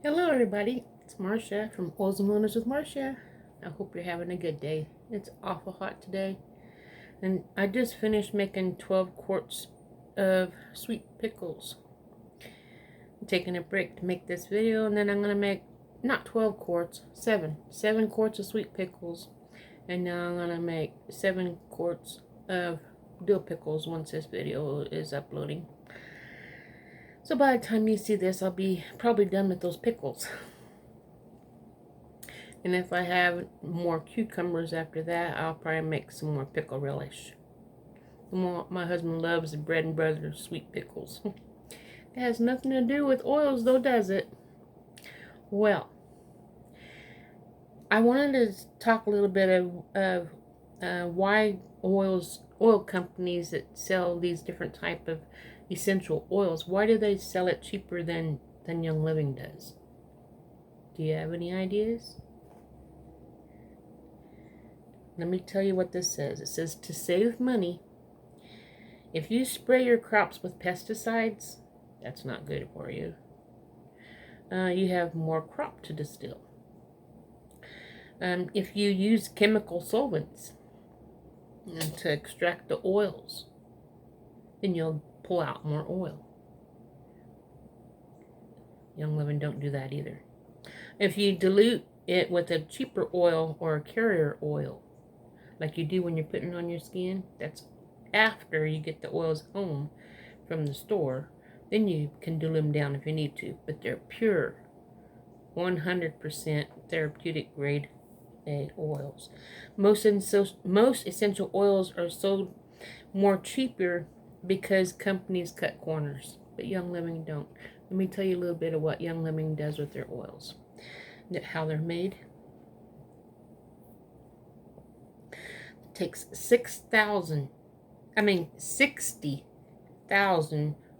Hello, everybody. It's Marcia from Oils and Wonders with Marcia. I hope you're having a good day. It's awful hot today, and I just finished making 12 quarts of sweet pickles. I'm taking a break to make this video, and then I'm going to make not 12 quarts, 7 quarts of sweet pickles, and now I'm going to make 7 quarts of dill pickles once this video is uploading. So by the time you see this, I'll be probably done with those pickles. And if I have more cucumbers after that, I'll probably make some more pickle relish. My husband loves the bread and butter sweet pickles. It has nothing to do with oils though, does it? Well, I wanted to talk a little bit of why oil companies that sell these different type of essential oils, why do they sell it cheaper than Young Living does? Do you have any ideas? Let me tell you what this says. It says to save money, if you spray your crops with pesticides, that's not good for you. You have more crop to distill. If you use chemical solvents to extract the oils, then you'll pull out more oil. Young Living don't do that either. If you dilute it with a cheaper oil or a carrier oil, like you do when you're putting on your skin, that's after you get the oils home from the store. Then you can dilute them down if you need to, but they're pure 100% therapeutic grade A oils. Most essential oils are sold more cheaper because companies cut corners, but Young Living don't. Let me tell you a little bit of what Young Living does with their oils, how they're made. It takes 60,000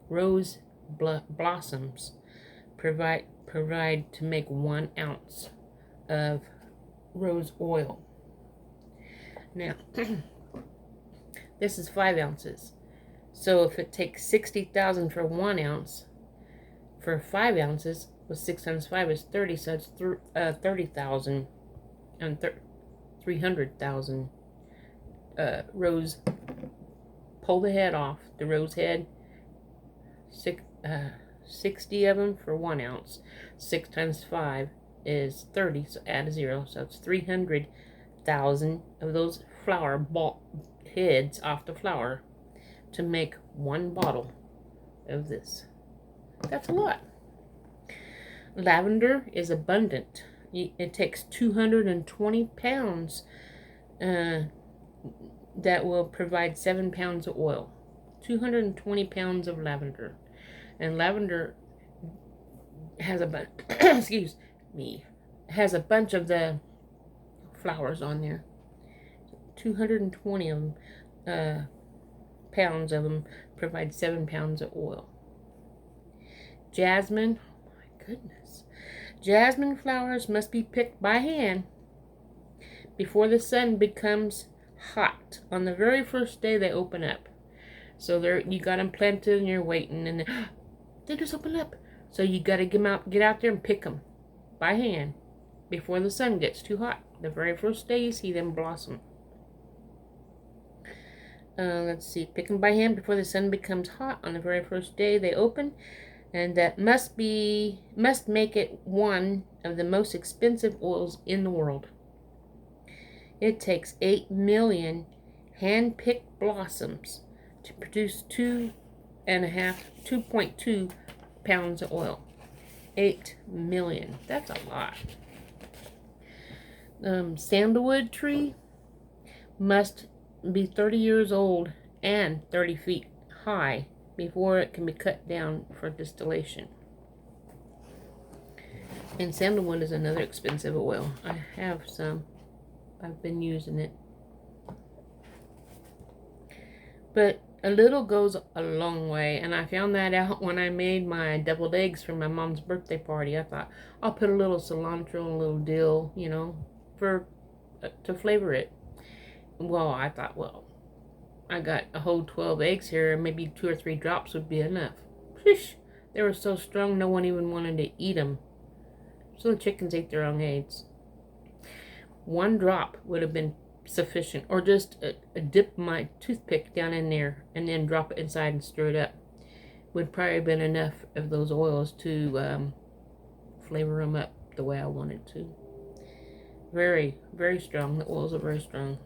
rose blossoms provide to make 1 ounce of rose oil. Now, this is 5 ounces. So if it takes 60,000 for 1 ounce, for 5 ounces, with 6 times 5 is 30, so it's 30,000 and 300,000 rose. Pull the head off, the rose head, 60 of them for 1 ounce. 6 times 5 is 30, so add a 0, so it's 300,000 of those flower heads off the flower to make 1 bottle of this. That's a lot. Lavender is abundant. It takes 220 pounds that will provide 7 pounds of oil. 220 pounds of lavender. And lavender has a bunch, excuse me, has a bunch of the flowers on there. 220 of them, pounds of them provide 7 pounds of oil. Jasmine, oh my goodness. Jasmine flowers must be picked by hand before the sun becomes hot on the very first day they open up. So you got them planted and you're waiting, and they just open up. So you got to get out there and pick them by hand before the sun gets too hot. The very first day you see them blossom. Let's see, pick them by hand before the sun becomes hot on the very first day they open, and that must make it one of the most expensive oils in the world. It takes 8 million hand-picked blossoms to produce 2.2 pounds of oil. 8 million. That's a lot. Sandalwood tree must be 30 years old and 30 feet high before it can be cut down for distillation. And sandalwood is another expensive oil. I have some. I've been using it. But a little goes a long way, and I found that out when I made my deviled eggs for my mom's birthday party. I thought I'll put a little cilantro and a little dill, to flavor it. Well, I thought, I got a whole 12 eggs here, maybe 2 or 3 drops would be enough. They were so strong, no one even wanted to eat them. So the chickens ate their own eggs. 1 drop would have been sufficient, or just dip my toothpick down in there and then drop it inside and stir it up. Would probably have been enough of those oils to flavor them up the way I wanted to. Very, very strong. The oils are very strong.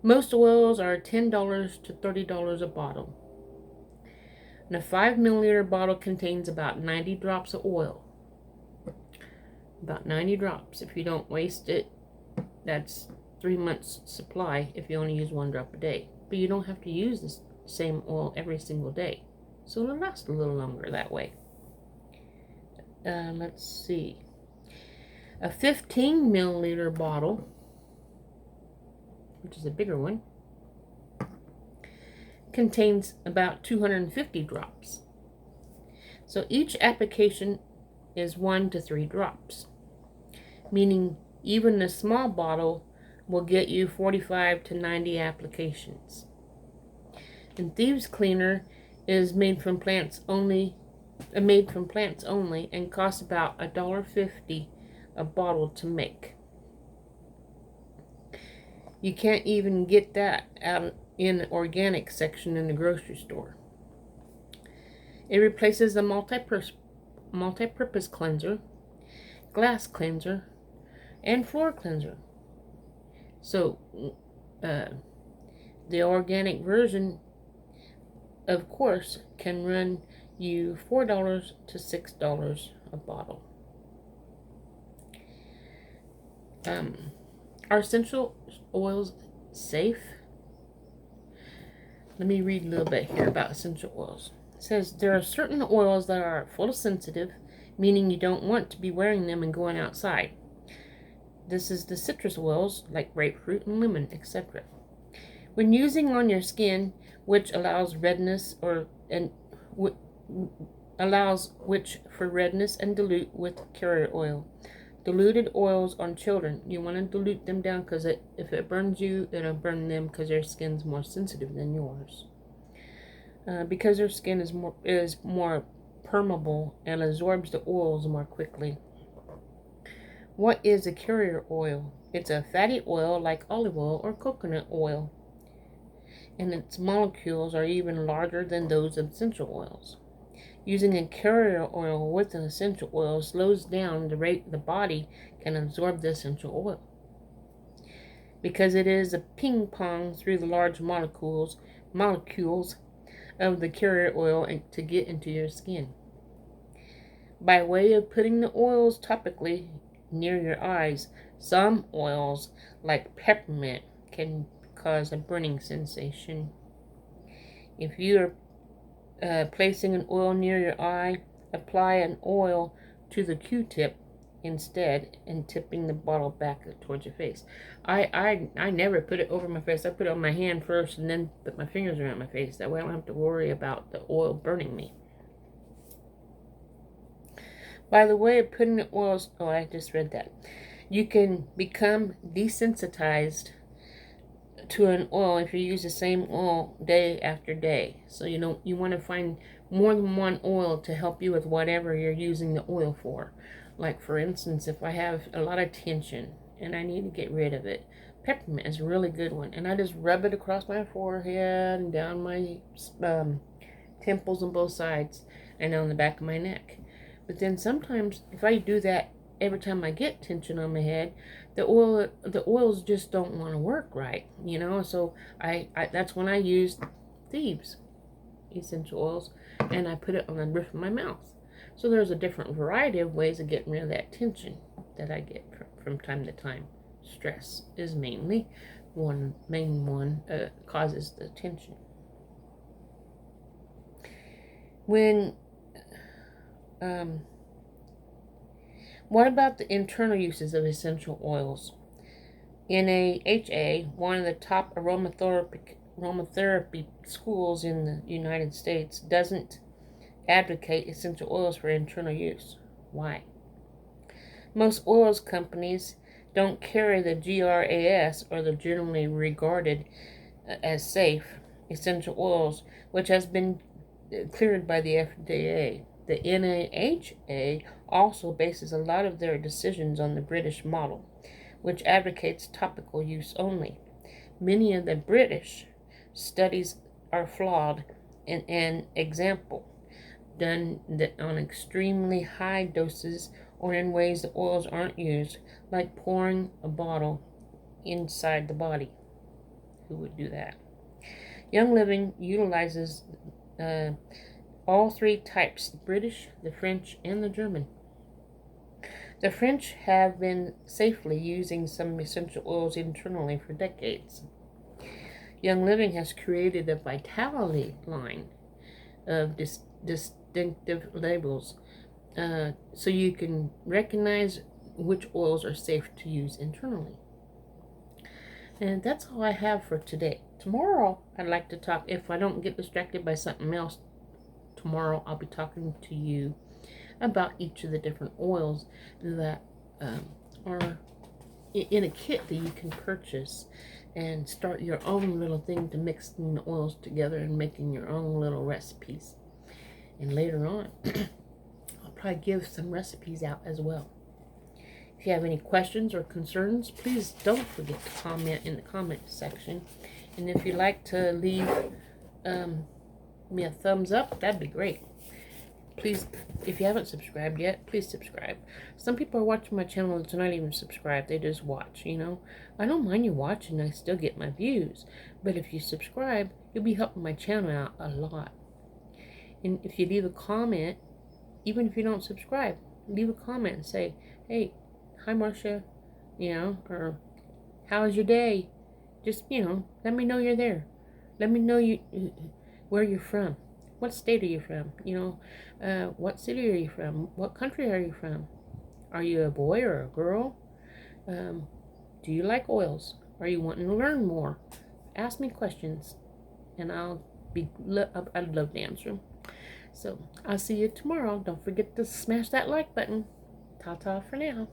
Most oils are $10 to $30 a bottle. And a 5 milliliter bottle contains about 90 drops of oil. About 90 drops. If you don't waste it, that's 3 months supply if you only use 1 drop a day. But you don't have to use the same oil every single day. So it'll last a little longer that way. Let's see. A 15 milliliter bottle, which is a bigger one, contains about 250 drops. So each application is 1 to 3 drops, meaning even the small bottle will get you 45 to 90 applications. And Thieves Cleaner is made from plants only, and costs about $1.50 a bottle to make. You can't even get that out in the organic section in the grocery store. It replaces a multi-purpose cleanser, glass cleanser, and floor cleanser. So the organic version, of course, can run you $4 to $6 a bottle. Are essential oils safe? Let me read a little bit here about essential oils. It says there are certain oils that are photosensitive, meaning you don't want to be wearing them and going outside. This is the citrus oils like grapefruit and lemon, etc. When using on your skin, which allows redness for redness and dilute with carrier oil. Diluted oils on children, you want to dilute them down because if it burns you, it'll burn them because their skin's more sensitive than yours. Because their skin is more permeable and absorbs the oils more quickly. What is a carrier oil? It's a fatty oil like olive oil or coconut oil, and its molecules are even larger than those of essential oils. Using a carrier oil with an essential oil slows down the rate the body can absorb the essential oil, because it is a ping pong through the large molecules of the carrier oil to get into your skin. By way of putting the oils topically near your eyes, some oils, like peppermint, can cause a burning sensation. If you are placing an oil near your eye, apply an oil to the Q-tip instead and tipping the bottle back towards your face. I never put it over my face. I put it on my hand first and then put my fingers around my face. That way I don't have to worry about the oil burning me. By the way of putting the oils, I just read that. You can become desensitized to an oil if you use the same oil day after day. So you want to find more than one oil to help you with whatever you're using the oil for. Like for instance, if I have a lot of tension and I need to get rid of it, peppermint is a really good one. And I just rub it across my forehead and down my temples on both sides and on the back of my neck. But then sometimes if I do that every time I get tension on my head, the oils just don't want to work right, so I that's when I use Thieves essential oils, and I put it on the roof of my mouth. So there's a different variety of ways of getting rid of that tension that I get from time to time. Stress is mainly main one causes the tension. What about the internal uses of essential oils? NAHA, one of the top aromatherapy schools in the United States, doesn't advocate essential oils for internal use. Why? Most oils companies don't carry the GRAS, or the generally regarded as safe essential oils, which has been cleared by the FDA. The NAHA also bases a lot of their decisions on the British model, which advocates topical use only. Many of the British studies are flawed. In an example, done on extremely high doses or in ways the oils aren't used, like pouring a bottle inside the body. Who would do that? Young Living utilizes all three types: the British, the French, and the German. The French have been safely using some essential oils internally for decades. Young Living has created a Vitality line of distinctive labels so you can recognize which oils are safe to use internally. And that's all I have for today. Tomorrow, I'd like to talk, if I don't get distracted by something else, tomorrow I'll be talking to you about each of the different oils that are in a kit that you can purchase and start your own little thing to mixing the oils together and making your own little recipes. And later on, I'll probably give some recipes out as well. If you have any questions or concerns, please don't forget to comment in the comment section. And if you'd like to leave me a thumbs up, that'd be great. Please, if you haven't subscribed yet, please subscribe. Some people are watching my channel that's not even subscribed. They just watch, you know. I don't mind you watching. I still get my views. But if you subscribe, you'll be helping my channel out a lot. And if you leave a comment, even if you don't subscribe, leave a comment and say, hey, hi, Marcia, you know, or how was your day? Just, you know, let me know you're there. Let me know where you're from. What state are you from? You know, what city are you from? What country are you from? Are you a boy or a girl? Do you like oils? Are you wanting to learn more? Ask me questions, and I'd love to answer them. So I'll see you tomorrow. Don't forget to smash that like button. Ta-ta for now.